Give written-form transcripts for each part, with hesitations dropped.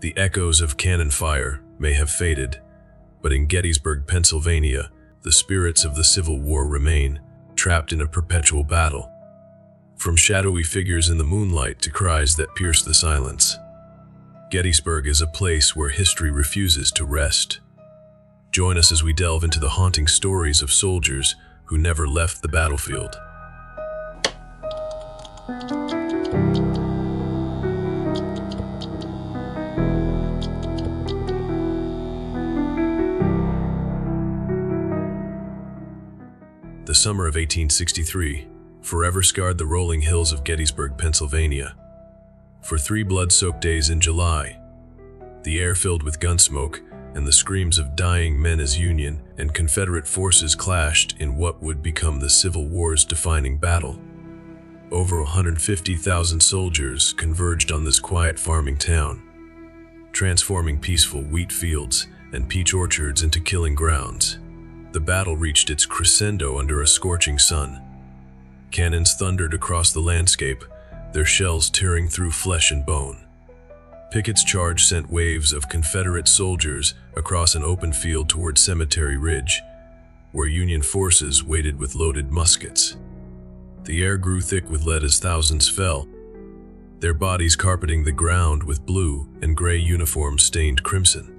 The echoes of cannon fire may have faded, but in Gettysburg, Pennsylvania, the spirits of the Civil War remain, trapped in a perpetual battle. From shadowy figures in the moonlight to cries that pierce the silence, Gettysburg is a place where history refuses to rest. Join us as we delve into the haunting stories of soldiers who never left the battlefield. The summer of 1863 forever scarred the rolling hills of Gettysburg, Pennsylvania. For 3 blood-soaked days in July, the air filled with gunsmoke and the screams of dying men as Union and Confederate forces clashed in what would become the Civil War's defining battle. Over 150,000 soldiers converged on this quiet farming town, transforming peaceful wheat fields and peach orchards into killing grounds. The battle reached its crescendo under a scorching sun. Cannons thundered across the landscape, their shells tearing through flesh and bone. Pickett's charge sent waves of Confederate soldiers across an open field toward Cemetery Ridge, where Union forces waited with loaded muskets. The air grew thick with lead as thousands fell, their bodies carpeting the ground with blue and gray uniforms stained crimson.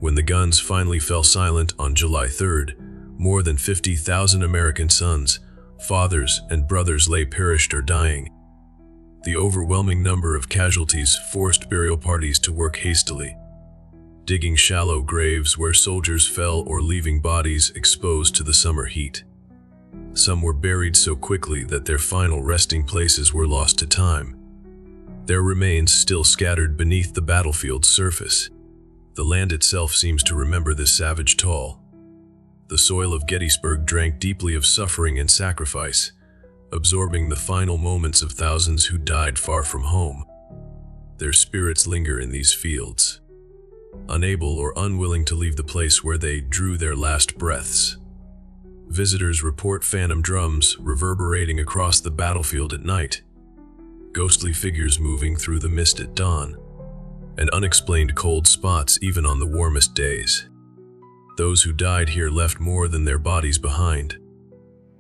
When the guns finally fell silent on July 3rd, more than 50,000 American sons, fathers, and brothers lay perished or dying. The overwhelming number of casualties forced burial parties to work hastily, digging shallow graves where soldiers fell or leaving bodies exposed to the summer heat. Some were buried so quickly that their final resting places were lost to time, their remains still scattered beneath the battlefield's surface. The land itself seems to remember this savage toll. The soil of Gettysburg drank deeply of suffering and sacrifice, absorbing the final moments of thousands who died far from home. Their spirits linger in these fields, unable or unwilling to leave the place where they drew their last breaths. Visitors report phantom drums reverberating across the battlefield at night, ghostly figures moving through the mist at dawn, and unexplained cold spots even on the warmest days. Those who died here left more than their bodies behind.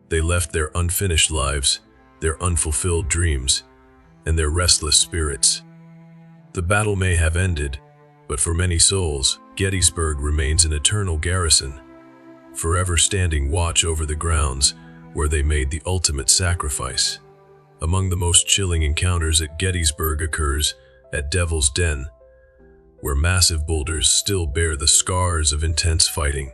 They left their unfinished lives, their unfulfilled dreams, and their restless spirits. The battle may have ended, but for many souls, Gettysburg remains an eternal garrison, forever standing watch over the grounds where they made the ultimate sacrifice. Among the most chilling encounters at Gettysburg occurs at Devil's Den, where massive boulders still bear the scars of intense fighting.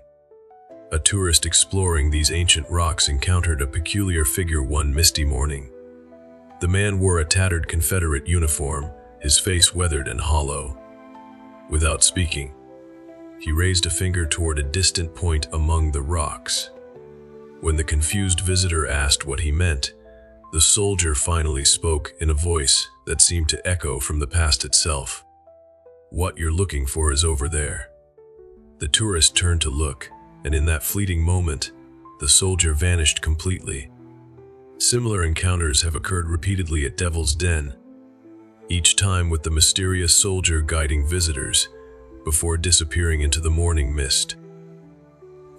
A tourist exploring these ancient rocks encountered a peculiar figure one misty morning. The man wore a tattered Confederate uniform, his face weathered and hollow. Without speaking, he raised a finger toward a distant point among the rocks. When the confused visitor asked what he meant, the soldier finally spoke in a voice that seemed to echo from the past itself. "What you're looking for is over there." The tourist turned to look, and in that fleeting moment, the soldier vanished completely. Similar encounters have occurred repeatedly at Devil's Den, each time with the mysterious soldier guiding visitors before disappearing into the morning mist.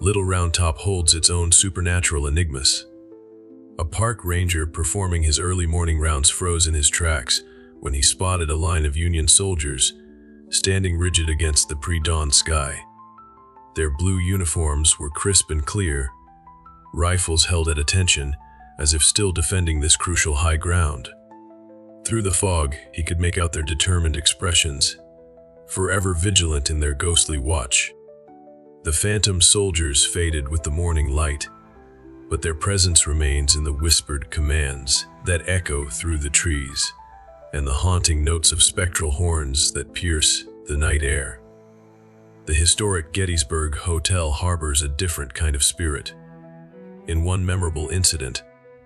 Little Round Top holds its own supernatural enigmas. A park ranger performing his early morning rounds froze in his tracks when he spotted a line of Union soldiers standing rigid against the pre-dawn sky. Their blue uniforms were crisp and clear, rifles held at attention as if still defending this crucial high ground. Through the fog, he could make out their determined expressions, forever vigilant in their ghostly watch. The phantom soldiers faded with the morning light, but their presence remains in the whispered commands that echo through the trees, and the haunting notes of spectral horns that pierce the night air. The historic Gettysburg Hotel harbors a different kind of spirit. In one memorable incident,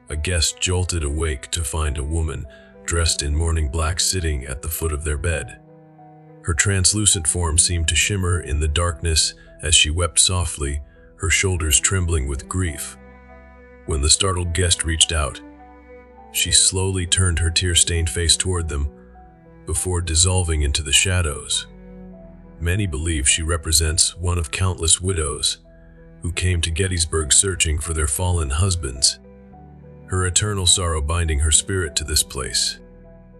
a guest jolted awake to find a woman dressed in morning black sitting at the foot of their bed. Her translucent form seemed to shimmer in the darkness as she wept softly, her shoulders trembling with grief. When the startled guest reached out, she slowly turned her tear-stained face toward them before dissolving into the shadows. Many believe she represents one of countless widows who came to Gettysburg searching for their fallen husbands, her eternal sorrow binding her spirit to this place.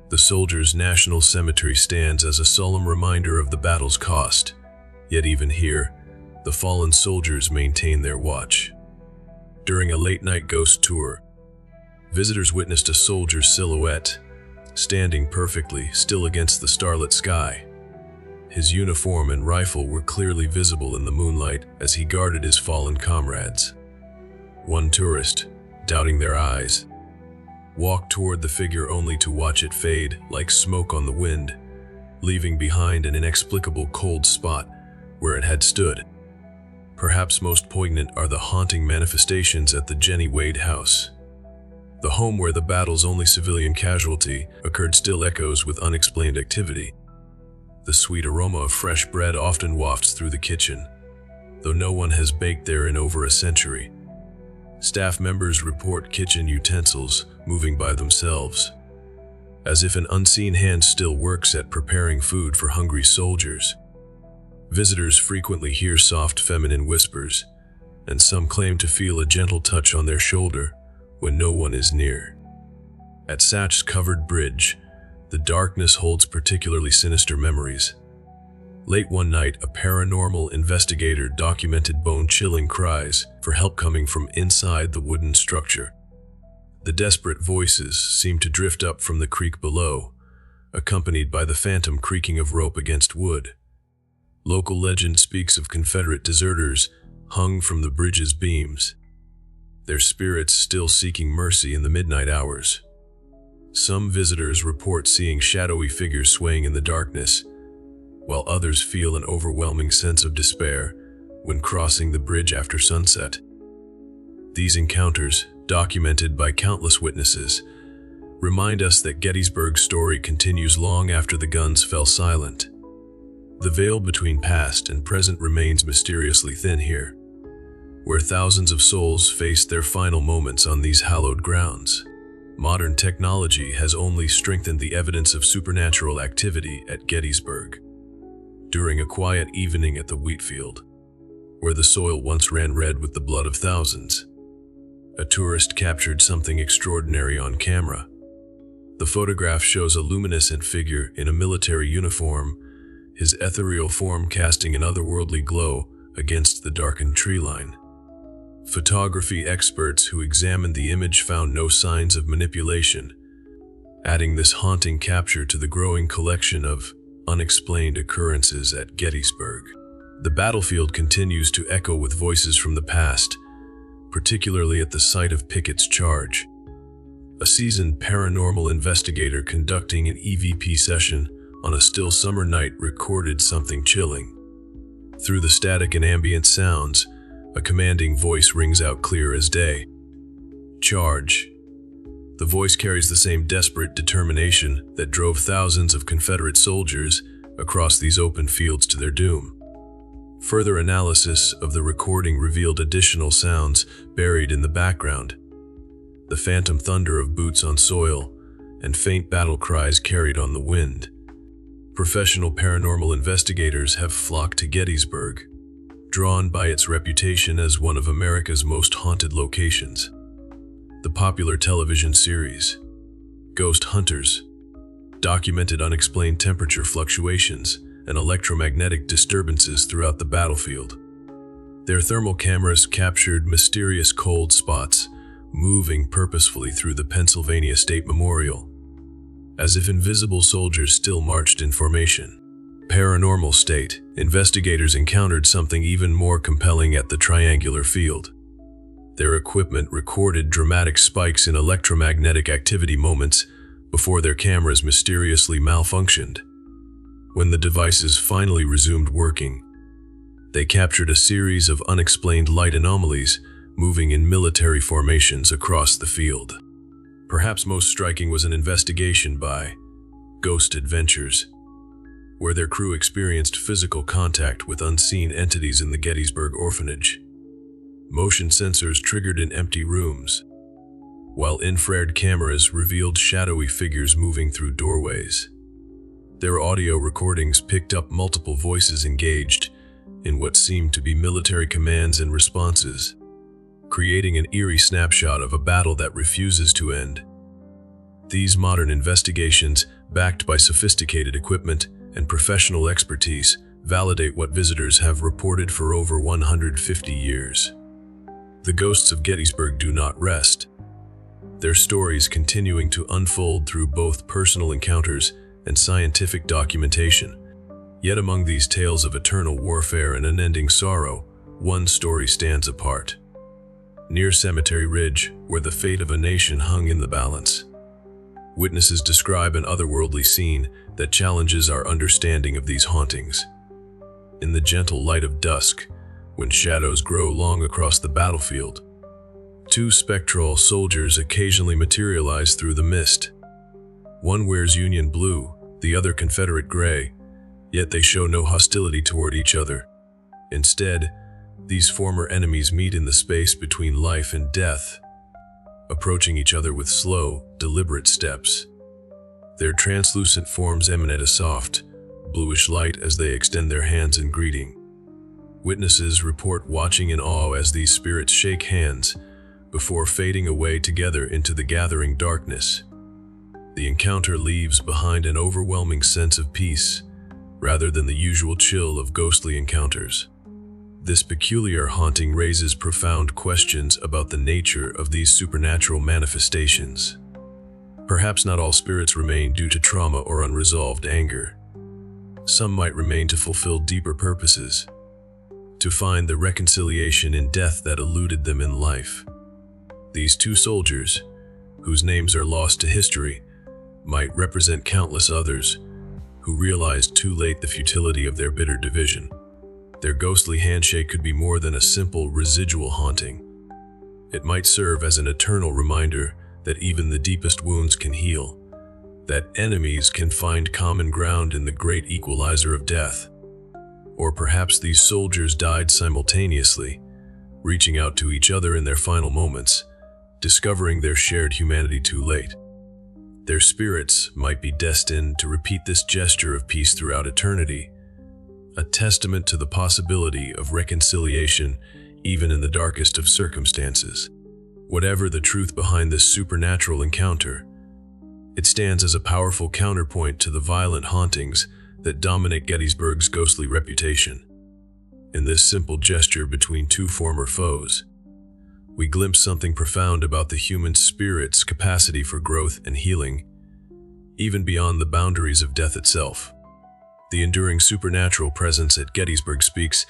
The Soldiers' National Cemetery stands as a solemn reminder of the battle's cost, yet even here, the fallen soldiers maintain their watch. During a late-night ghost tour, visitors witnessed a soldier's silhouette, standing perfectly still against the starlit sky. His uniform and rifle were clearly visible in the moonlight as he guarded his fallen comrades. One tourist, doubting their eyes, walked toward the figure only to watch it fade like smoke on the wind, leaving behind an inexplicable cold spot where it had stood. Perhaps most poignant are the haunting manifestations at the Jenny Wade house. The home where the battle's only civilian casualty occurred still echoes with unexplained activity. The sweet aroma of fresh bread often wafts through the kitchen, though no one has baked there in over a century. Staff members report kitchen utensils moving by themselves, as if an unseen hand still works at preparing food for hungry soldiers. Visitors frequently hear soft feminine whispers, and some claim to feel a gentle touch on their shoulder when no one is near. At Sachs covered bridge, the darkness holds particularly sinister memories. Late one night, a paranormal investigator documented bone-chilling cries for help coming from inside the wooden structure. The desperate voices seemed to drift up from the creek below, accompanied by the phantom creaking of rope against wood. Local legend speaks of Confederate deserters hung from the bridge's beams, their spirits still seeking mercy in the midnight hours. Some visitors report seeing shadowy figures swaying in the darkness, while others feel an overwhelming sense of despair when crossing the bridge after sunset. These encounters, documented by countless witnesses, remind us that Gettysburg's story continues long after the guns fell silent. The veil between past and present remains mysteriously thin here, where thousands of souls faced their final moments on these hallowed grounds. Modern technology has only strengthened the evidence of supernatural activity at Gettysburg. During a quiet evening at the wheat field, where the soil once ran red with the blood of thousands, a tourist captured something extraordinary on camera. The photograph shows a luminescent figure in a military uniform, his ethereal form casting an otherworldly glow against the darkened tree line. Photography experts who examined the image found no signs of manipulation, adding this haunting capture to the growing collection of unexplained occurrences at Gettysburg. The battlefield continues to echo with voices from the past, particularly at the site of Pickett's charge. A seasoned paranormal investigator conducting an EVP session on a still summer night recorded something chilling. Through the static and ambient sounds, a commanding voice rings out clear as day. Charge. The voice carries the same desperate determination that drove thousands of Confederate soldiers across these open fields to their doom. Further analysis of the recording revealed additional sounds buried in the background. The phantom thunder of boots on soil and faint battle cries carried on the wind. Professional paranormal investigators have flocked to Gettysburg, drawn by its reputation as one of America's most haunted locations. The popular television series, Ghost Hunters, documented unexplained temperature fluctuations and electromagnetic disturbances throughout the battlefield. Their thermal cameras captured mysterious cold spots moving purposefully through the Pennsylvania State Memorial, as if invisible soldiers still marched in formation. Paranormal State, investigators encountered something even more compelling at the triangular field. Their equipment recorded dramatic spikes in electromagnetic activity moments before their cameras mysteriously malfunctioned. When the devices finally resumed working, they captured a series of unexplained light anomalies moving in military formations across the field. Perhaps most striking was an investigation by Ghost Adventures, where their crew experienced physical contact with unseen entities in the Gettysburg orphanage. Motion sensors triggered in empty rooms, while infrared cameras revealed shadowy figures moving through doorways. Their audio recordings picked up multiple voices engaged in what seemed to be military commands and responses, creating an eerie snapshot of a battle that refuses to end. These modern investigations, backed by sophisticated equipment and professional expertise, validate what visitors have reported for over 150 years. The ghosts of Gettysburg do not rest, their stories continuing to unfold through both personal encounters and scientific documentation. Yet among these tales of eternal warfare and unending sorrow, one story stands apart. Near Cemetery Ridge, where the fate of a nation hung in the balance, witnesses describe an otherworldly scene that challenges our understanding of these hauntings. In the gentle light of dusk, when shadows grow long across the battlefield, two spectral soldiers occasionally materialize through the mist. One wears Union blue, the other Confederate gray, yet they show no hostility toward each other. Instead, these former enemies meet in the space between life and death, approaching each other with slow, deliberate steps. Their translucent forms emanate a soft, bluish light as they extend their hands in greeting. Witnesses report watching in awe as these spirits shake hands before fading away together into the gathering darkness. The encounter leaves behind an overwhelming sense of peace, rather than the usual chill of ghostly encounters. This peculiar haunting raises profound questions about the nature of these supernatural manifestations. Perhaps not all spirits remain due to trauma or unresolved anger. Some might remain to fulfill deeper purposes, to find the reconciliation in death that eluded them in life. These two soldiers, whose names are lost to history, might represent countless others who realized too late the futility of their bitter division. Their ghostly handshake could be more than a simple residual haunting. It might serve as an eternal reminder that even the deepest wounds can heal, that enemies can find common ground in the great equalizer of death. Or perhaps these soldiers died simultaneously, reaching out to each other in their final moments, discovering their shared humanity too late. Their spirits might be destined to repeat this gesture of peace throughout eternity, a testament to the possibility of reconciliation even in the darkest of circumstances. Whatever the truth behind this supernatural encounter, it stands as a powerful counterpoint to the violent hauntings that dominate Gettysburg's ghostly reputation. In this simple gesture between two former foes, we glimpse something profound about the human spirit's capacity for growth and healing, even beyond the boundaries of death itself. The enduring supernatural presence at Gettysburg speaks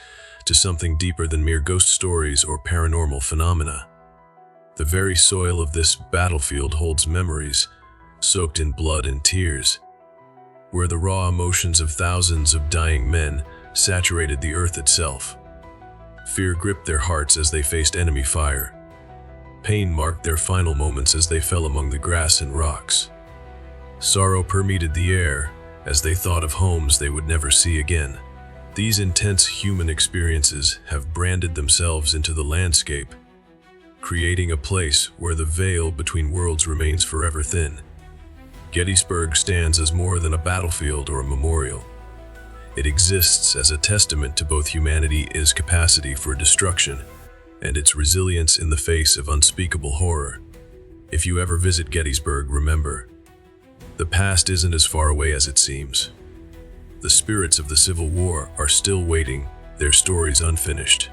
to something deeper than mere ghost stories or paranormal phenomena. The very soil of this battlefield holds memories, soaked in blood and tears, where the raw emotions of thousands of dying men saturated the earth itself. Fear gripped their hearts as they faced enemy fire. Pain marked their final moments as they fell among the grass and rocks. Sorrow permeated the air as they thought of homes they would never see again. These intense human experiences have branded themselves into the landscape, creating a place where the veil between worlds remains forever thin. Gettysburg stands as more than a battlefield or a memorial. It exists as a testament to both humanity's capacity for destruction and its resilience in the face of unspeakable horror. If you ever visit Gettysburg, remember, the past isn't as far away as it seems. The spirits of the Civil War are still waiting, their stories unfinished.